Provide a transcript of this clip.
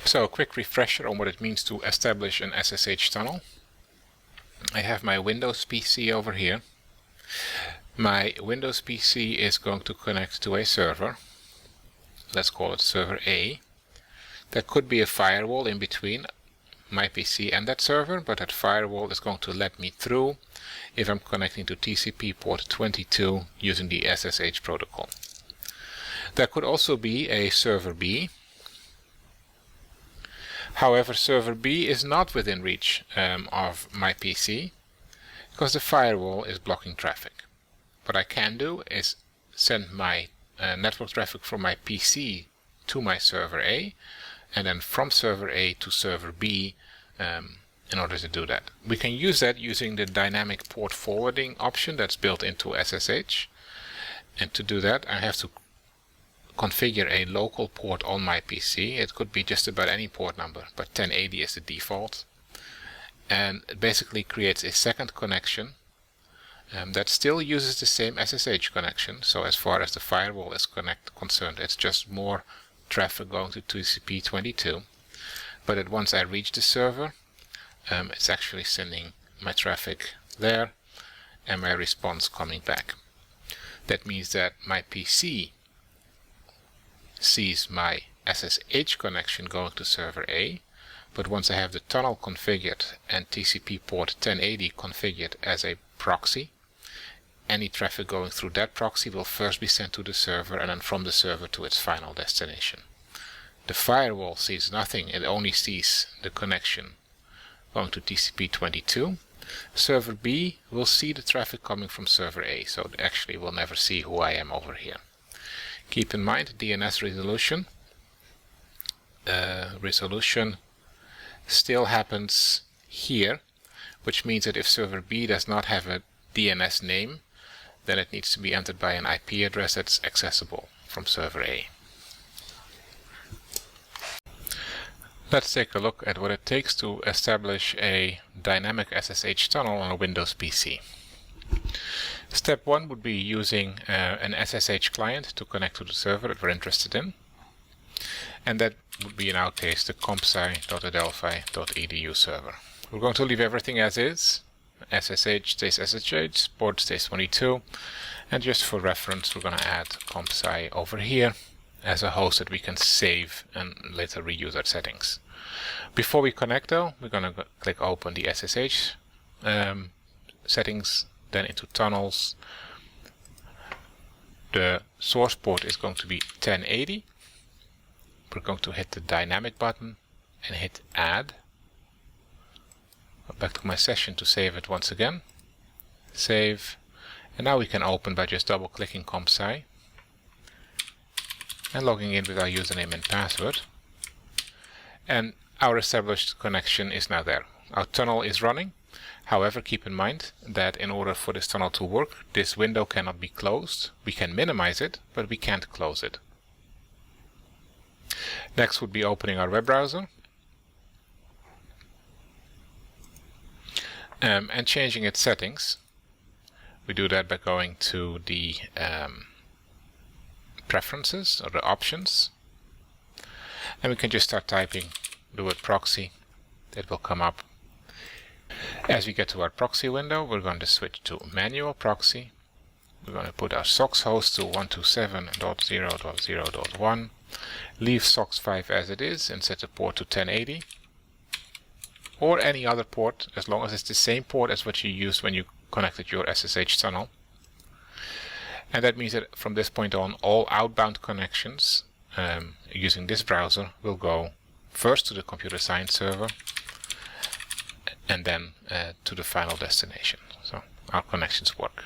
So a quick refresher on what it means to establish an SSH tunnel. I have my Windows PC over here. My Windows PC is going to connect to a server. Let's call it server A. There could be a firewall in between my PC and that server, but that firewall is going to let me through if I'm connecting to TCP port 22 using the SSH protocol. There could also be a server B. However, server B is not within reach of my PC because the firewall is blocking traffic. What I can do is send my network traffic from my PC to my server A, and then from server A to server B in order to do that. We can use that using the dynamic port forwarding option that's built into SSH. And to do that, I have to configure a local port on my PC. It could be just about any port number, but 1080 is the default. And it basically creates a second connection that still uses the same SSH connection. So as far as the firewall is concerned, it's just more traffic going to TCP 22. But that once I reach the server, it's actually sending my traffic there and my response coming back. That means that my PC sees my SSH connection going to server A, but once I have the tunnel configured and TCP port 1080 configured as a proxy, any traffic going through that proxy will first be sent to the server and then from the server to its final destination. The firewall sees nothing, it only sees the connection going to TCP 22. Server B will see the traffic coming from server A, so it actually will never see who I am over here. Keep in mind, DNS resolution still happens here, which means that if server B does not have a DNS name, then it needs to be entered by an IP address that's accessible from server A. Let's take a look at what it takes to establish a dynamic SSH tunnel on a Windows PC. Step 1 would be using an SSH client to connect to the server that we're interested in. And that would be in our case the compsci.adelphi.edu server. We're going to leave everything as is. SSH stays SSH, port stays 22, and just for reference we're going to add compsci over here as a host that we can save and later reuse our settings. Before we connect though, we're going to click open the SSH settings, then into tunnels. The source port is going to be 1080. We're going to hit the dynamic button and hit add. Go back to my session to save it once again. Save. And now we can open by just double clicking compsci and logging in with our username and password. And our established connection is now there. Our tunnel is running. However, keep in mind that in order for this tunnel to work, this window cannot be closed. We can minimize it, but we can't close it. Next would be opening our web browser and changing its settings. We do that by going to the preferences or the options, and we can just start typing the word proxy. It will come up. As we get to our proxy window, we're going to switch to manual proxy. We're going to put our SOCKS host to 127.0.0.1, leave SOCKS 5 as it is and set the port to 1080, or any other port as long as it's the same port as what you used when you connected your SSH tunnel. And that means that from this point on, all outbound connections using this browser will go first to the computer science server and then to the final destination. So our connections work.